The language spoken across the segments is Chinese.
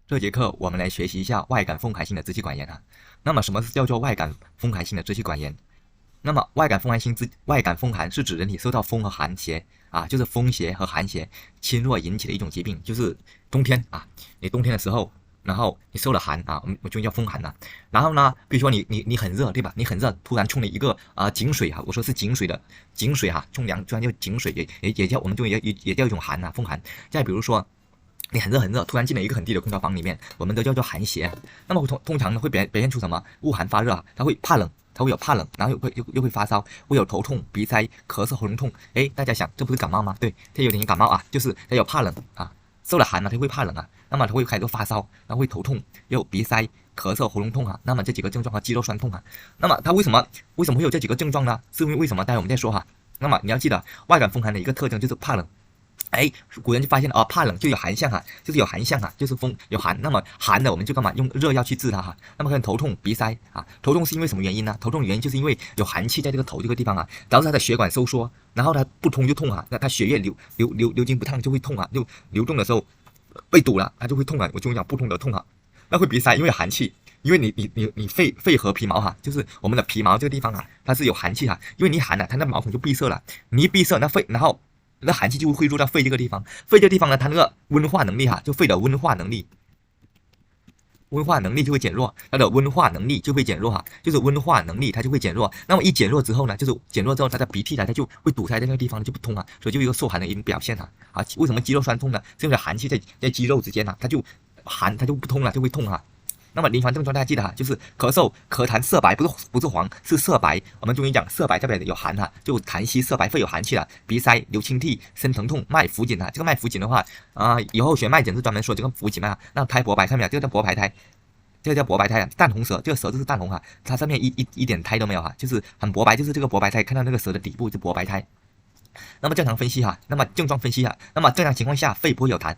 这节课我们来学习一下外感风寒性的支气管炎啊。那么什么是叫做外感风寒性的支气管炎？那么外感风寒是指人体受到风和寒邪啊，就是风邪和寒邪侵入引起的一种疾病，就是冬天啊，你冬天的时候，然后你受了寒啊，我就叫风寒了。然后呢，比如说你很热对吧？你很热，突然冲了一个井水啊，我说是井水的井水哈，冲凉突然就井水也叫我们就也叫一种寒啊，风寒。再比如说。你很热，突然进了一个很低的空调房里面，我们都叫做寒邪。那么通常呢会表现出什么？恶寒发热啊，它会怕冷，它会有怕冷，然后又会发烧，会有头痛、鼻塞、咳嗽、喉咙痛。哎，大家想，这不是感冒吗？对，它有点感冒啊，就是它有怕冷啊，受了寒了，它会怕冷啊，那么它会开始发烧，然后会头痛，又鼻塞、咳嗽、喉咙痛啊。那么这几个症状和肌肉酸痛啊。那么它为什么会有这几个症状呢？是因为什么？待会我们再说哈。那么你要记得，外感风寒的一个特征就是怕冷。哎，古人就发现了啊，怕冷就有寒象哈，就是有寒象哈，就是风有寒，那么寒的我们就干嘛用热药去治它哈。那么可能头痛、鼻塞啊，头痛是因为什么原因呢？头痛的原因就是因为有寒气在这个头这个地方啊，导致它的血管收缩，然后它不通就痛啊，那它血液流经不畅就会痛啊，就流动的时候被堵了，它就会痛啊，我就讲不通的痛啊。那会鼻塞，因为寒气，因为你肺和皮毛哈，就是我们的皮毛这个地方啊，它是有寒气哈，因为你寒了，它那毛孔就闭塞了，你一闭塞，那肺然后。那寒气就会汇入到肺这个地方，肺这个地方呢，它那个温化能力哈，就肺的温化能力就会减弱，它的温化能力就会减弱哈，就是温化能力它就会减弱。那么一减弱之后呢，就是减弱之后，它的鼻涕呢，它就会堵塞在那个地方就不通啊，所以就有一个受寒的一种表现啊。为什么肌肉酸痛呢？是因为寒气在肌肉之间啊，它就寒它就不通了，就会痛啊。那么临床症状大家记得哈，就是咳嗽、咳痰色白，不是黄，是色白。我们中医讲色白代表有寒哈，就痰稀色白，肺有寒气了，鼻塞、流清涕、身疼痛、脉浮紧啊。这个脉浮紧的话以后学脉诊是专门说这个浮紧脉啊。那胎薄白看没有？这个叫薄白胎，这个叫薄白胎啊，淡红舌，这个舌就是淡红哈，它上面一点胎都没有哈，就是很薄白，就是这个薄白胎，看到那个舌的底部是薄白胎。那么正常分析哈，那么症状分析哈，那么正常情况下肺不会有痰。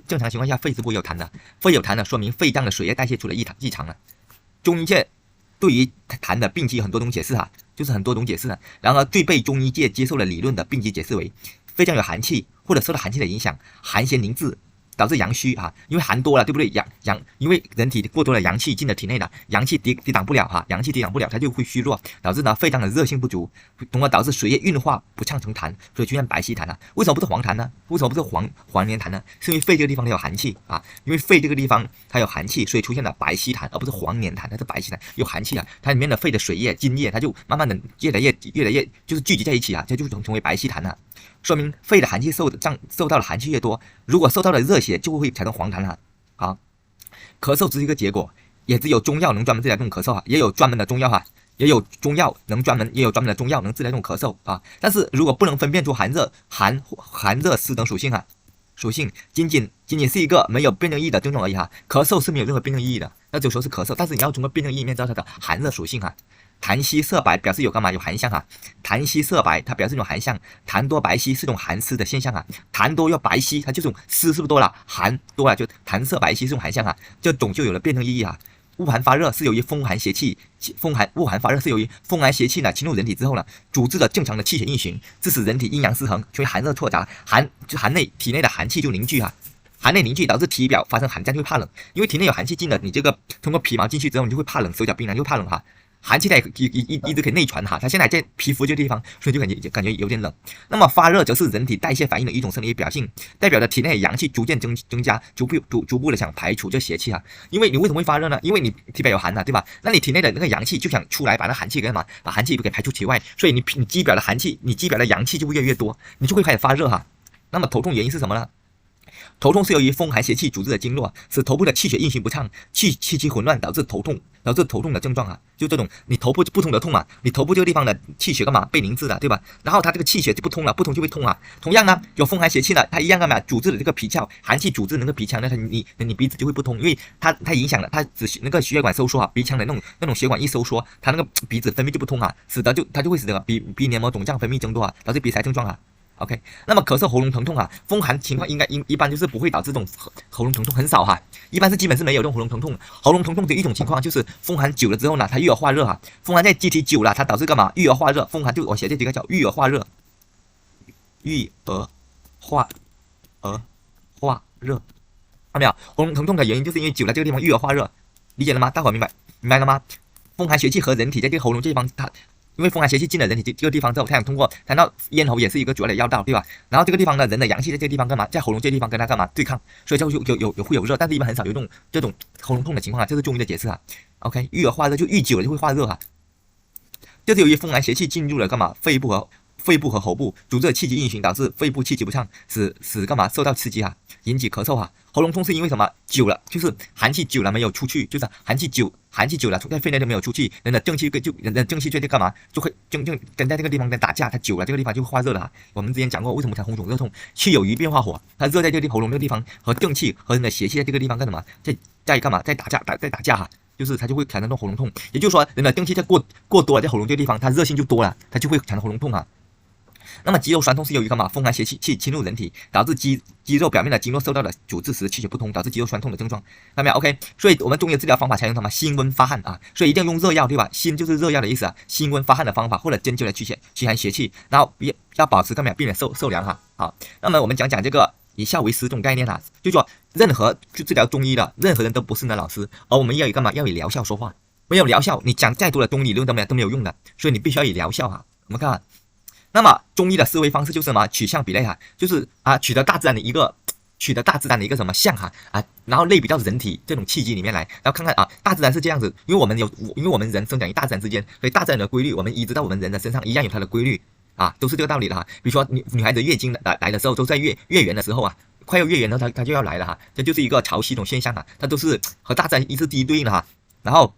正常情况下肺是不会有痰的，肺有痰的说明肺脏的水液代谢出了异常了。中医界对于痰的病机有很多种解释哈，就是很多种解释。然而最被中医界接受的理论的病机解释为肺脏有寒气，或者受到寒气的影响，寒邪凝滞，导致阳虚啊，因为寒多了，对不对？因为人体过多的阳气进了体内了，阳气抵挡不了哈，阳气抵挡不了，它就会虚弱，导致呢肺脏的热性不足，从而导致水液运化不畅成痰，所以出现白稀痰啊。为什么不是黄痰呢？为什么不是黄连痰呢？是因为肺这个地方它有寒气啊，因为肺这个地方它有寒气，所以出现了白稀痰，而不是黄连痰，它是白稀痰，有寒气啊，它里面的肺的水液、津液，它就慢慢的越来越就是聚集在一起啊，这就成为白稀痰了。说明肺的寒气受到的寒气越多，如果受到了热邪，就会产生黄痰了。好，咳嗽只是一个结果，也只有中药能专门治疗这种咳嗽哈，也有专门的中药哈，也有专门的中药能治疗这种咳嗽啊。但是如果不能分辨出寒热湿等属性哈，仅仅是一个没有辩证意义的症状而已哈，咳嗽是没有任何辩证意义的，那就说是咳嗽，但是你要从个辩证意义面知道它的寒热属性哈。痰稀色白表示有干嘛？有寒象哈。痰稀色白，它表示一种寒象。痰多白稀是一种寒湿的现象啊。痰多又白稀，它这种湿是不是多了？寒多了就痰色白稀是种寒象啊。这种就有了辩证意义啊。恶寒发热是由于恶寒邪气呢侵入人体之后呢，阻滞了正常的气血运行，致使人体阴阳失衡，所以寒热错杂，体内的寒气就凝聚啊。寒内凝聚导致体表发生寒战，就会怕冷，因为体内有寒气进了，你这个通过皮毛进去之后，你就会怕冷，手脚冰凉，就会怕冷哈。寒气它一直可以内传哈，它现在在皮肤这个地方，所以就感觉有点冷。那么发热则是人体代谢反应的一种生理表现，代表着体内阳气逐渐增加，逐步的想排除这邪气哈。因为你为什么会发热呢？因为你体表有寒呐，对吧？那你体内的那个阳气就想出来，把那寒气给干嘛？把寒气给排出体外，所以你肌表的寒气，你肌表的阳气就会越来越多，你就会开始发热哈。那么头痛原因是什么呢？头痛是由于风寒邪气阻滞的经络，使头部的气血运行不畅，气机混乱，导致头痛的症状啊，就这种你头部不通的痛啊，你头部这个地方的气血干嘛被凝滞了，对吧？然后它这个气血就不通了，不通就会痛啊。同样呢，有风寒邪气呢，它一样干嘛？阻滞了这个皮窍，寒气阻滞那个皮腔，那你鼻子就会不通，因为它影响了它那个血管收缩啊，鼻腔的那种血管一收缩，它那个鼻子分泌就不通啊，它就会使得鼻黏膜肿胀分泌增多啊，导致鼻塞症状啊。OK， 那么咳嗽、喉咙疼痛啊，风寒情况一般就是不会导致这种喉咙疼痛，很少哈，一般是基本是没有这种喉咙疼痛。喉咙疼痛的一种情况就是风寒久了之后呢，它郁而化热哈，风寒在机体久了，它导致干嘛？郁而化热，风寒就我写这几个叫郁而化热，郁而化热。看到没有？喉咙疼痛的原因就是因为久了这个地方郁而化热，理解了吗？大伙明白了吗？风寒邪气和人体在这个喉咙这地方，它因为风寒邪气进了人体这个地方之后，它想通过谈到咽喉也是一个主要的要道，对吧？然后这个地方呢，人的阳气在这个地方干嘛？在喉咙这个地方跟它干嘛对抗？所以就会有热，但是一般很少有这种喉咙痛的情况啊，这是中医的解释啊。OK， 郁而化热就郁久了就会化热啊，就是由于风寒邪气进入了干嘛？肺部和喉部，阻滞气机运行，导致肺部气机不畅，使干嘛受到刺激啊，引起咳嗽啊。喉咙痛是因为什么？久了就是寒气久了没有出去，就是寒气久了在肺内都没有出去，人的正气就干嘛？就会跟在这个地方跟打架，它久了这个地方就会化热了啊。我们之前讲过，为什么才红肿热痛？气有余变化火，它热在这个喉咙这个地方和正气和人的邪气在这个地方干什么？在干嘛？在打架哈。就是它就会产生喉咙痛，也就是说，人的正气在过多了，在喉咙这个地方，它热性就多了，它就会产生喉咙痛啊。那么肌肉酸痛是由于干嘛？风寒邪气侵入人体，导致肌肉表面的经络受到了阻滞时气血不通，导致肌肉酸痛的症状。看到没有 ？OK， 所以我们中医的治疗方法采用什么？辛温发汗啊，所以一定要用热药，对吧？辛就是热药的意思啊，辛温发汗的方法或者针灸来驱寒邪气，然后要保持干嘛？避免受凉哈。好，那么我们讲这个以笑为师这种概念啊，就说任何去治疗中医的任何人都不是呢老师，而我们要以干嘛？要以疗效说话，没有疗效，你讲再多的中医理论都没有用的，所以你必须要以疗效哈。我们看啊。那么中医的思维方式就是什么？取象比类哈，就是取得大自然的一个什么象哈然后类比到人体这种气机里面来，然后看看大自然是这样子，因为我们人生长于大自然之间，所以大自然的规律我们移植到我们人的身上一样有它的规律都是这个道理的哈。比如说女孩子月经来的时候，都在月圆的时候快要月圆了，它就要来了哈，这就是一个潮汐一种现象它都是和大自然是第一对应的哈。然后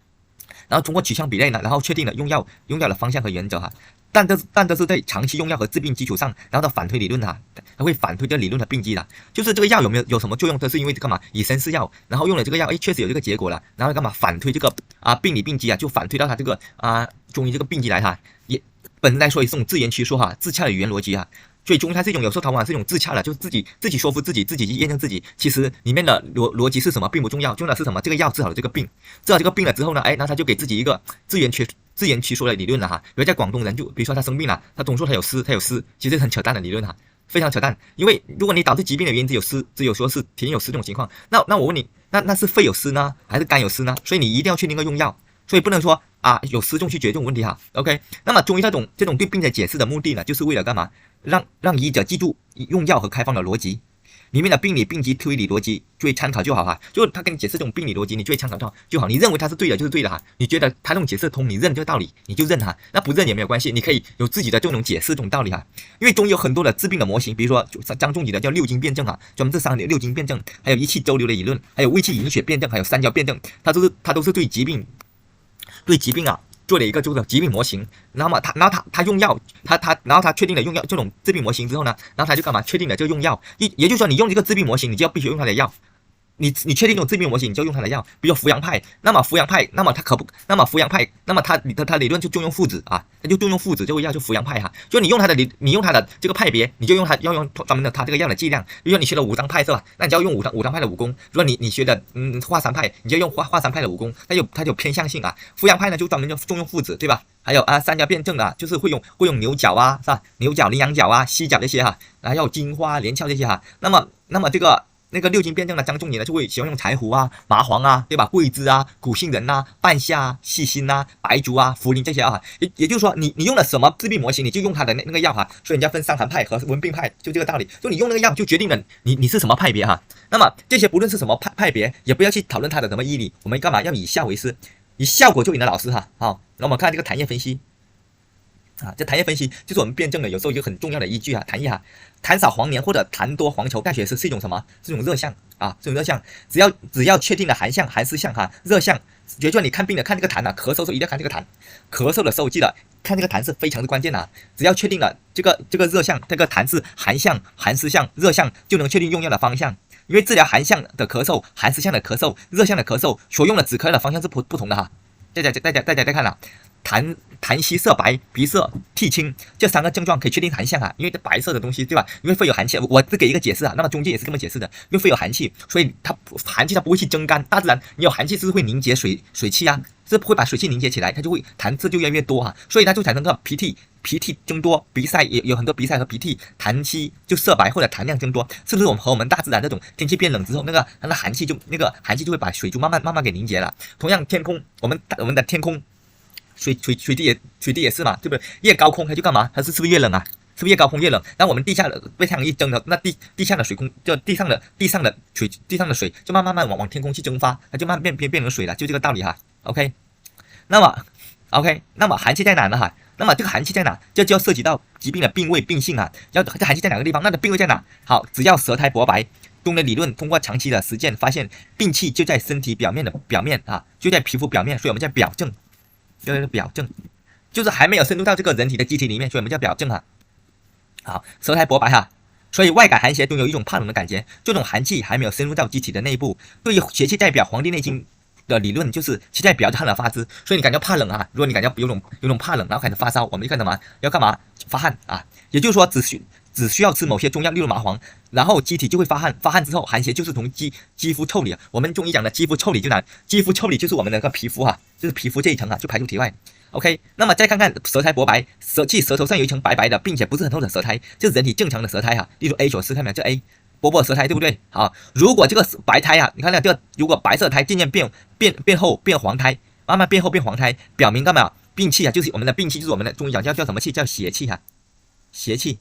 通过取象比类呢，然后确定了用药的方向和原则哈。但这是在长期用药和治病基础上，然后它反推理论它会反推这理论的病机的，就是这个药有什么作用，这是因为干嘛以身试药，然后用了这个药，确实有这个结果了，然后干嘛反推这个病理病机就反推到它这个中医这个病机来哈，也本来说也是种自圆其说自洽的语言逻辑所以中医它是一种有时候它往往是一种自洽的，就是自己说服自己去验证自己，其实里面的逻辑是什么并不重要，重要的是什么？这个药治好了这个病，治好这个病了之后呢，那他就给自己一个自圆其说的理论了哈。比如在广东人就比如说他生病了，他总说他有湿，其实很扯淡的理论非常扯淡。因为如果你导致疾病的原因只有说是体内有湿这种情况，那我问你，那是肺有湿呢，还是肝有湿呢？所以你一定要确定个用药，所以不能说有湿重去解决这种问题哈。OK， 那么中医这种对病的解释的目的呢，就是为了干嘛？让医者记住用药和开方的逻辑，里面的病理病机推理逻辑作为参考就好哈。就他跟你解释这种病理逻辑，你作为参考就好。你认为他是对的就是对的哈，你觉得他这种解释通，你认这个道理你就认哈，那不认也没有关系，你可以有自己的这种解释这种道理哈。因为中医有很多的治病的模型，比如说张仲景的叫六经辩证专门这六经辩证，还有一气周流的理论，还有胃气营血辩证，还有三焦辩证，它都是对疾病做了一个疾病模型，然后他用药，然后他确定了用药这种治病模型之后呢，然后他就干嘛？确定了这个用药，也就是说你用这个治病模型，你就要必须用他的药。你确定这种治病模型，你就用它的药。比如扶阳派，那么扶阳派，那么他理论就重用附子他就重用附子这个药就扶阳派就你用它的这个派别，你就要用专门的他这个药的剂量。比如说你学了武当派是吧？那你就要用武当派的武功。如果你学的华山派，你就用华山派的武功，它有偏向性扶阳派呢就专门就重用附子，对吧？还有三焦辩证就是会用牛角是吧？牛角、羚羊角犀角这些还有金花、连翘这些那么这个。那个六经辩证的张仲景呢，就会喜欢用柴胡麻黄对吧？桂枝苦杏仁半夏细辛白术茯苓这些也就是说，你用了什么治病模型，你就用它的那个药所以人家分伤寒派和温病派，就这个道理。就你用那个药，就决定了你是什么派别那么这些不论是什么派别，也不要去讨论它的什么义理，我们干嘛要以效为师，以效果就赢了老师好，那我们看这个痰液分析。这痰液分析就是我们辩证的有时候一个很重要的依据痰液痰少黄黏或者痰多黄稠盖血是一种什么？是一种热象这种热象，只要确定了寒象、寒湿象热象，比如说你看病的看这个痰咳嗽的时候一定要看这个痰，咳嗽的时候记得看这个痰是非常的关键只要确定了这个热象，这个痰是寒象、寒湿象、热象，就能确定用药的方向。因为治疗寒象的咳嗽、寒湿象的咳嗽、热象的咳嗽，所用的止咳药的方向是不同的大家再看痰稀色白、鼻塞、涕青这3个症状可以确定寒象啊，因为这白色的东西对吧？因为会有寒气，我只给一个解释啊。那么中间也是这么解释的，因为会有寒气，所以寒气它不会去蒸干，大自然你有寒气是会凝结水汽啊，是会把水汽凝结起来，它就会痰渍就越来越多啊，所以它就产生个鼻涕增多，鼻塞也有很多鼻塞和鼻涕，痰稀就色白或者痰量增多，是不是我们大自然这种天气变冷之后，那个寒气就会把水就慢慢给凝结了。同样天空，我们的天空。水地也是嘛，对不对？越高空它就干嘛？它是不是越冷啊？是不是越高空越冷？然后我们地下的被太阳一蒸了，那地下的水空就地上的水就慢慢往天空去蒸发，它就慢慢变成水了，就这个道理哈。OK， 那么寒气在哪呢哈？那么这个寒气在哪？就要涉及到疾病的病位病性啊。这寒气在哪个地方？那的病位在哪？好，只要舌苔薄白。中的理论通过长期的实践发现，病气就在身体表面啊，就在皮肤表面，所以我们叫表症。就是表症，就是还没有深入到这个人体的机体里面，所以我们叫表症哈。好，舌苔薄白哈，所以外感寒邪中有一种怕冷的感觉，这种寒气还没有深入到机体的内部。对于邪气代表，《黄帝内经》的理论就是气在表就寒而发之，所以你感觉怕冷啊，如果你感觉有种怕冷，然后开始发烧，我们就干什么？要干嘛？发汗啊，也就是说只需要吃某些中药，例如麻黄，然后机体就会发汗，发汗之后寒邪就是从肌肤腠理，我们中医讲的肌肤腠理就哪？肌肤腠理就是我们的那个皮肤哈，就是皮肤这一层啊，就排出体外。OK， 那么再看看舌苔薄白，舌头上有一层白白的，并且不是很厚的舌苔，就是人体正常的舌苔哈。例如 A 所示，看没有？这 A 薄薄舌苔，对不对？好，如果这个白苔啊，你看这个，如果白色苔渐渐变厚变黄苔，慢慢变厚变黄苔，表明干嘛？病气啊，就是我们的病气，就是我们的中医讲叫什么气？叫邪气哈，邪气。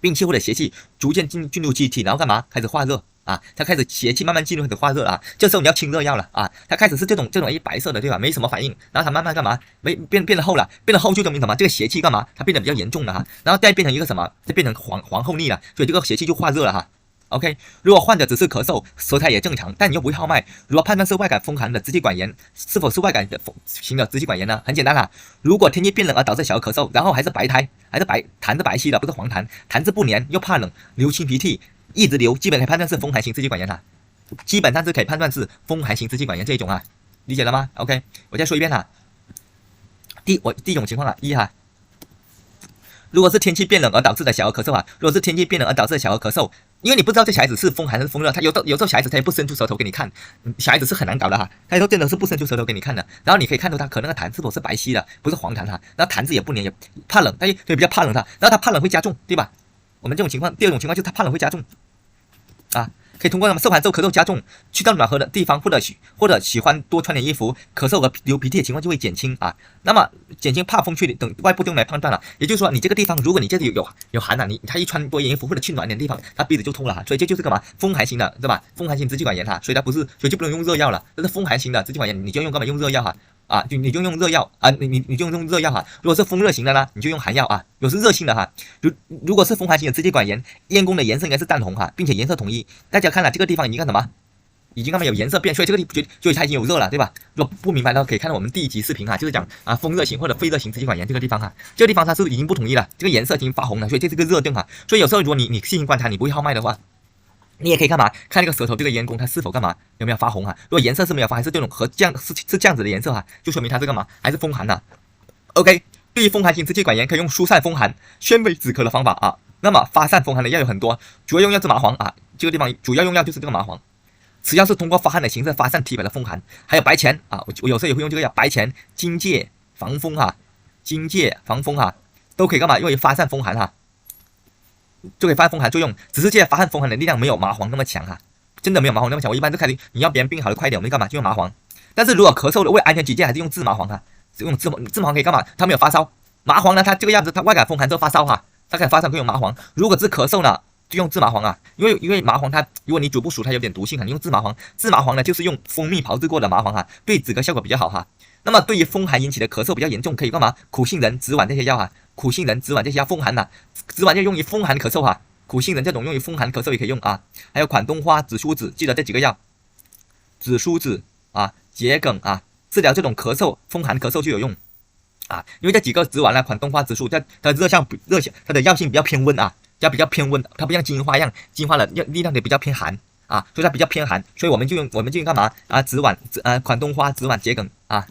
病气或者邪气逐渐进入机体，然后干嘛？开始化热啊，它开始邪气慢慢进入，开始化热啊。这时候你要清热药了啊。它开始是这种白色的，对吧？没什么反应，然后它慢慢干嘛？变得厚了，变得厚就证明什么？这个邪气干嘛？它变得比较严重了哈。然后再变成一个什么？再变成黄厚腻了，所以这个邪气就化热了哈。OK， 如果患者只是咳嗽，舌苔也正常，但你又不会号脉，如何判断是外感风寒的支气管炎，是否是外感型的支气管炎呢？很简单啦，如果天气变冷而导致小儿咳嗽，然后还是白苔，还是痰是白稀的，不是黄痰，痰质不粘，又怕冷，流清鼻涕，一直流，基本可以判断是风寒型支气管炎哈，基本上是可以判断是风寒型支气管炎这一种啊，理解了吗 ？OK， 我再说一遍哈，第一种情况啊，一哈。如果是天气变冷而导致的小儿咳嗽啊，如果是天气变冷而导致的小儿咳嗽，因为你不知道这小孩子是风寒还是风热，他有时候小孩子他也不伸出舌头给你看，小孩子是很难搞的哈，他有时候真的是不伸出舌头给你看的，然后你可以看到他可能那个痰是否是白稀的，不是黄痰哈，然后痰质也不粘，也怕冷，他也比较怕冷他，然后他怕冷会加重，对吧？我们这种情况，第二种情况就是他怕冷会加重啊。可以通过受寒之后咳嗽加重，去到暖和的地方，或者喜欢多穿点衣服，咳嗽和流鼻涕的情况就会减轻啊。那么减轻怕风去等外部动来判断了，也就是说你这个地方，如果你这里有寒啊，他一穿多件衣服或者去暖点地方，他鼻子就通了哈。所以这就是干嘛？风寒型的，对吧？风寒型支气管炎哈，所以就不能用热药了。这是风寒型的支气管炎，你就用干嘛？用热药哈。啊，你就用热药啊，你就用热药哈。如果是风热型的呢，你就用寒药啊。有是热性的哈，如果是风寒型的支气管炎，咽弓的颜色应该是淡红哈，并且颜色统一。大家看了这个地方已经干什么？已经干嘛有颜色变，所以这个地就它已经有热了，对吧？如果不明白的话，可以看到我们第1集视频哈，就是讲啊风热型或者肺热型支气管炎这个地方哈，这个地方它是已经不统一了，这个颜色已经发红了，所以这是个热症哈。所以有时候如果你细心观察，你不会号脉的话，你也可以干嘛？看这个舌头这个咽弓它是否干嘛？有没有发红啊？如果颜色是没有发，还是这种是这样子的颜色哈，就说明它是干嘛？还是风寒呐。OK， 对于风寒型支气管炎，可以用疏散风寒、宣胃止咳的方法啊。那么发散风寒的药有很多，主要用药是麻黄啊。这个地方主要用药就是这个麻黄，此药是通过发汗的形式发散体表的风寒。还有白钱啊，我有时候也会用这个药，白钱、荆芥、防风哈，都可以干嘛？用于发散风寒哈。就可以发散风寒作用，只是这些发散风寒的力量没有麻黄那么强哈，真的没有麻黄那么强。我一般就开始你要别人病好的快一点，我们干嘛就用麻黄。但是如果咳嗽的，为安全起见，还是用制麻黄哈。用制麻黄可以干嘛？它没有发烧。麻黄呢，它这个样子，它外感风寒之后发烧哈，它可以发烧可以用麻黄。如果是咳嗽呢，就用制麻黄啊，因为麻黄它，如果你煮不熟，它有点毒性哈，你用制麻黄。制麻黄呢，就是用蜂蜜炮制过的麻黄哈，对止咳效果比较好哈。那么对于风寒引起的咳嗽比较严重，可以干嘛？苦杏仁、紫菀这些药哈。苦杏仁、紫菀这些药风寒呐，紫菀就用于风寒咳嗽哈，苦杏仁这种用于风寒咳嗽也可以用啊。还有款冬花、紫苏子，记得这几个药，紫苏子啊、桔梗啊，治疗这种咳嗽、风寒咳嗽就有用啊。因为这几个植物呢，款冬花、紫苏，它它的药性比较偏温啊，它比较偏温，它不像金花一样，金花的力量得比较偏寒啊，所以它比较偏寒，所以我们就用干嘛啊？款冬花、紫菀、桔梗啊。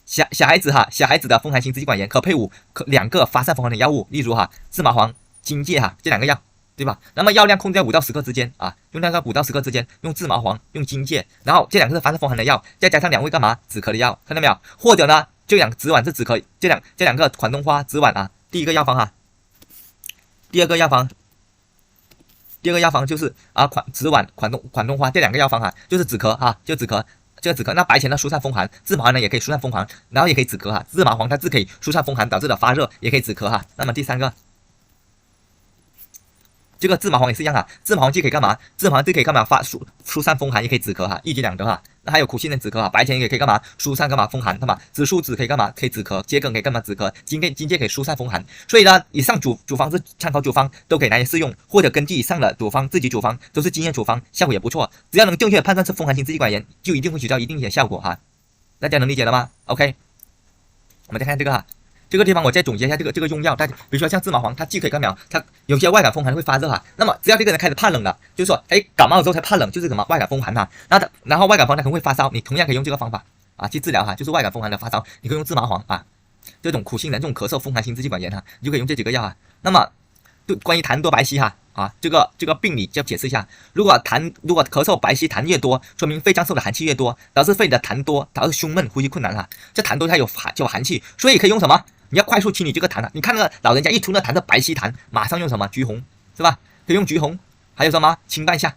小孩子哈，小孩子的风寒型支气管炎可配伍2个发散风寒的药物，例如哈芝麻黄、荆芥哈这2个药，对吧？那么药量控制在5到10克之间啊，用那个5到10克之间，用芝麻黄，用荆芥，然后这2个是发散风寒的药，再加上2味干嘛止咳的药，看到没有？或者呢，这2止咳是止咳，这两个款冬花、止脘啊，第一个药方哈，第二个药方就是啊止脘、款冬花这2个药方哈，就是止咳哈，就止咳。这个止咳，那白前呢疏散风寒，芝麻黄呢也可以疏散风寒，然后也可以止咳哈。芝麻黄它是可以疏散风寒导致的发热，也可以止咳哈。那么第3个，这个芝麻黄也是一样哈，芝麻黄既可以干嘛？芝麻黄既可以干嘛？疏散风寒，也可以止咳哈，一举两得哈。那还有苦杏仁止咳哈，白前也可以干嘛？疏散干嘛？风寒，干嘛？紫苏子可以干嘛？可以止咳，桔梗可以干嘛？止咳，荆芥可以疏散风寒。所以呢，以上主方是参考主方都可以拿来试用，或者根据以上的主方自己主方都是经验处方，效果也不错。只要能正确判断是风寒型支气管炎，就一定会起到一定的效果哈。大家能理解了吗 ？OK， 我们再看这个哈。这个地方我再总结一下这个用药，大家比如说像芝麻黄，它既可以干嘛？它有些外感风寒会发热哈。那么只要这个人开始怕冷了，就是说，感冒之后才怕冷，就是什么外感风寒哈。然后外感风寒它可能会发烧，你同样可以用这个方法啊去治疗哈，就是外感风寒的发烧，你可以用芝麻黄啊，这种苦杏仁这种咳嗽风寒型支气管炎哈，你就可以用这几个药啊。那么对关于痰多白稀哈这个病理就解释一下，如果咳嗽白稀痰越多，说明肺脏受的寒气越多，导致肺里的痰多，导致胸闷呼吸困难哈。这痰多它有寒气，所以可以用什么？你要快速清理这个痰啊！你看那个老人家一出那痰是白稀痰，马上用什么橘红是吧？可以用橘红，还有什么清半夏，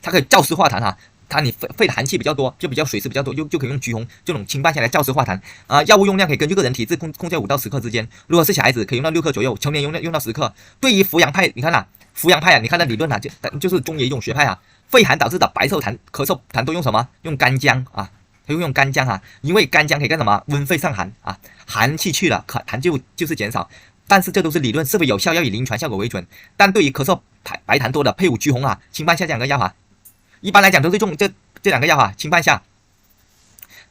它可以燥湿化痰哈。你肺的寒气比较多，就比较水湿比较多，就可以用橘红这种清半夏来燥湿化痰啊。药物用量可以根据个人体质控制在5到10克之间。如果是小孩子，可以用到6克左右；成年用到10克。对于扶阳派，你看扶阳派啊，你看那理论啊，就是中医一种学派啊。肺寒导致的白色痰、咳嗽痰都用什么？用干姜啊。用干姜啊，因为干姜可以干什么？温肺散寒啊，寒气去了，痰就是减少。但是这都是理论，是否有效要以临床效果为准。但对于咳嗽白痰多的，配伍橘红啊、清半夏这2个药啊，一般来讲都是用这2个药啊，清半夏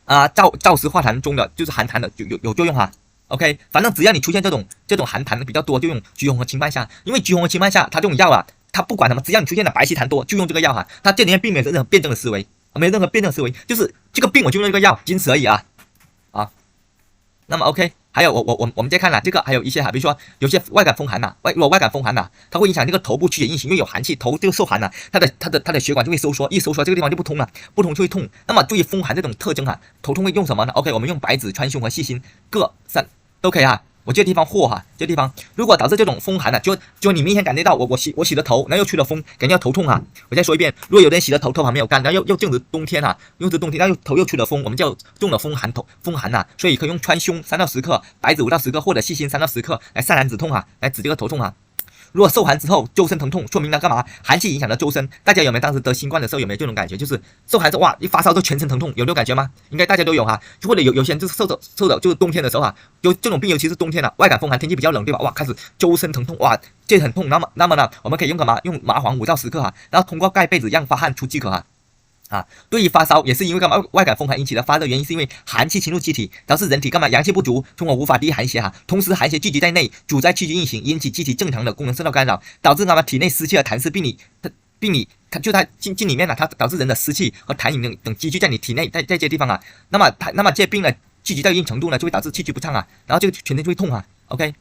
啊，燥湿化痰中的就是寒痰的有作用哈。OK， 反正只要你出现这种寒痰的比较多，就用橘红和清半夏，因为橘红和清半夏它这种药啊，它不管什么，只要你出现的白稀痰多，就用这个药哈，它这里面避免任何辩证的思维。没任何辩证思维，就是这个病我就用这个药，仅此而已啊。那么 OK， 还有我们再看这个还有一些比如说有些外感风寒如果外感风寒它会影响这个头部曲血运行，因为有寒气，头这个受寒它的血管就会收缩，一收缩这个地方就不通了，不通就会痛。那么对于风寒这种特征头痛会用什么呢 ？OK， 我们用白芷、川芎和细辛各3都可以我这个地方这个地方如果导致这种风寒就你明显感觉到我洗了头，然后又吹了风，感觉到头痛我再说一遍，如果有人洗了头发没有干，然后又正值冬天然后头又吹了风，我们叫中了风寒所以可以用川芎3到10克，白芷5到10克，或者细辛3到10克来散寒止痛来止这个头痛如果受寒之后周身疼痛，说明了干嘛？寒气影响了周身。大家有没有当时得新冠的时候有没有这种感觉？就是受寒之后哇，一发烧就全身疼痛，有没有感觉吗？应该大家都有或者有些人就是受的就是冬天的时候有这种病，尤其是冬天外感风寒，天气比较冷对吧？哇，开始周身疼痛哇，这很痛。那么呢，我们可以用什么？用麻黄5到10克然后通过盖被子让发汗出饥渴对于发烧也是因为干嘛？外感风寒引起的发热，原因是因为寒气侵入机体，导致人体干嘛？阳气不足，从而无法抵御寒邪同时寒邪聚集在内，阻在气机运行，引起机体正常的功能受到干扰，导致干嘛？体内湿气和痰湿病理，它进里面它导致人的湿气和痰饮等积聚在你体内，在这些地方那么这些病呢聚集到一定程度呢，就会导致气机不畅然后这个全身就会痛OK，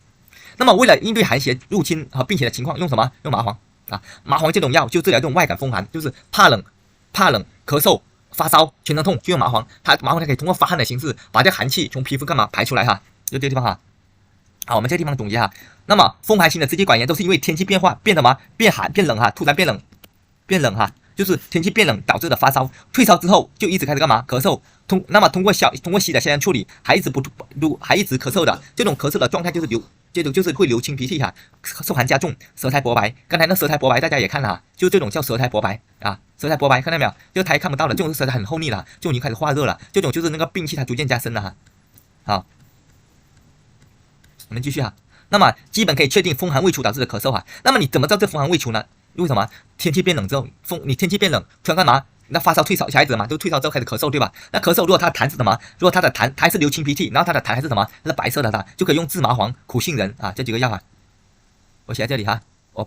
那么为了应对寒邪入侵和病邪的情况，用什么？用麻黄麻黄这种药就治疗这种外感风寒，就是怕冷、咳嗽、发烧、全身痛，就用麻黄。麻黄它可以通过发汗的形式，把这寒气从皮肤干嘛排出来就这个地方好，我们这个地方总结那么风寒型的支气管炎都是因为天气变化变什么？变寒变冷突然变冷就是天气变冷导致的发烧。退烧之后就一直开始干嘛？咳嗽。那么通过洗的消炎处理，还一直咳嗽的这种咳嗽的状态就是会流清鼻涕受寒加重，舌苔薄白。刚才那舌苔薄白大家也看了就这种叫舌苔薄白舌苔薄白看到没有？这个苔看不到了，这种是舌苔很厚腻了，这种已经开始化热了，这种就是那个病气它逐渐加深了好，我们继续那么基本可以确定风寒未除导致的咳嗽那么你怎么知道这风寒未除呢？为什么？天气变冷之后，你天气变冷，突然干嘛？那发烧退烧，小孩子嘛，都退烧之后开始咳嗽，对吧？那咳嗽如果他的痰是什么？如果他的痰还是流清鼻涕，然后他的痰还是什么？它是白色的就可以用芝麻黄、苦杏仁这几个药我写在这里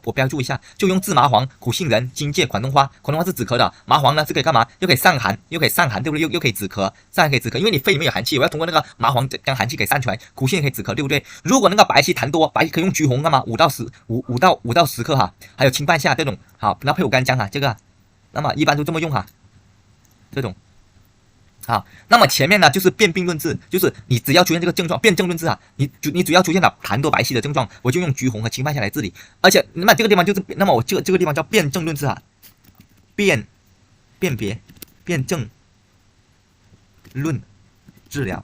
我标注一下，就用芝麻黄、苦杏仁、荆芥、款冬花。款冬花是止咳的，麻黄呢是可以干嘛？又可以散寒，对不对？又可以止咳，散寒可以止咳，因为你肺里面有寒气，我要通过那个麻黄将寒气给散出来。苦杏仁可以止咳，对不对？如果那个白芪痰多，白芪可以用橘红干嘛？5到10克哈，还有清半夏这种，好，那配伍干姜哈，这个，那么一般都这么用哈，这种。好，那么前面呢就是辨病论治，就是你只要出现这个症状，辨证论治啊，你只要出现了痰多白芪的症状，我就用橘红和清半夏来治理。而且那么这个地方就是，那么我这个地方叫辨证论治啊，辨证论治疗，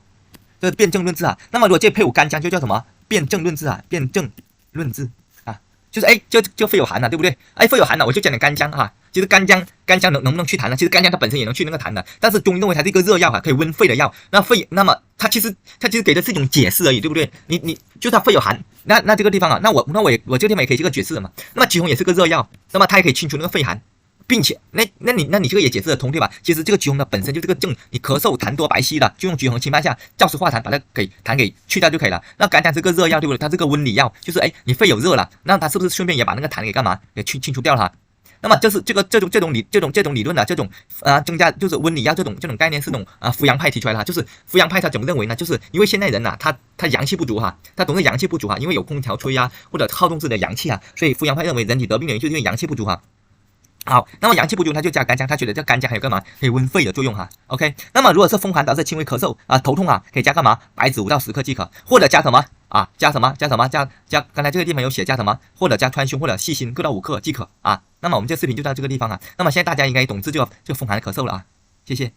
这是辨证论治啊。那么如果这配伍干姜就叫什么？辨证论治啊，辨证论治啊，就是就肺有寒了，对不对？肺有寒了，我就加点干姜啊。其实干姜能不能去痰呢？其实干姜它本身也能去那个痰的，但是中医认为它是一个热药啊，可以温肺的药。那么它其实给的是一种解释而已，对不对？你就它肺有寒，那这个地方啊，那我这个地方也可以这个解释的嘛。那么橘红也是个热药，那么它也可以清除那个肺寒，并且那你这个也解释得通，对吧？其实这个橘红的本身就这个症，你咳嗽痰多白稀的，就用橘红清半夏燥湿化痰，把它痰给去掉就可以了。那干姜是个热药，对不对？它是个温里药，就是你肺有热了，那它是不是顺便也把那个痰给干嘛？给清除掉了哈？那么就是这种理论的这种增加就是温里药这种概念是那种扶阳派提出来的哈，就是扶阳派他怎么认为呢？就是因为现代人呐，他阳气不足哈，他总是阳气不足哈，因为有空调吹啊或者好动自己的阳气啊，所以扶阳派认为人体得病的原因就是因为阳气不足哈。好，那么阳气不足，他就加干姜，他觉得这干姜还有干嘛？可以温肺的作用哈。OK， 那么如果是风寒导致轻微咳嗽头痛可以加干嘛？白芷5到10克即可，或者加什么加刚才这个地方有写加什么？或者加川芎或者细辛各到5克即可啊。那么我们这视频就到这个地方啊。那么现在大家应该懂治这个风寒咳嗽了啊，谢谢。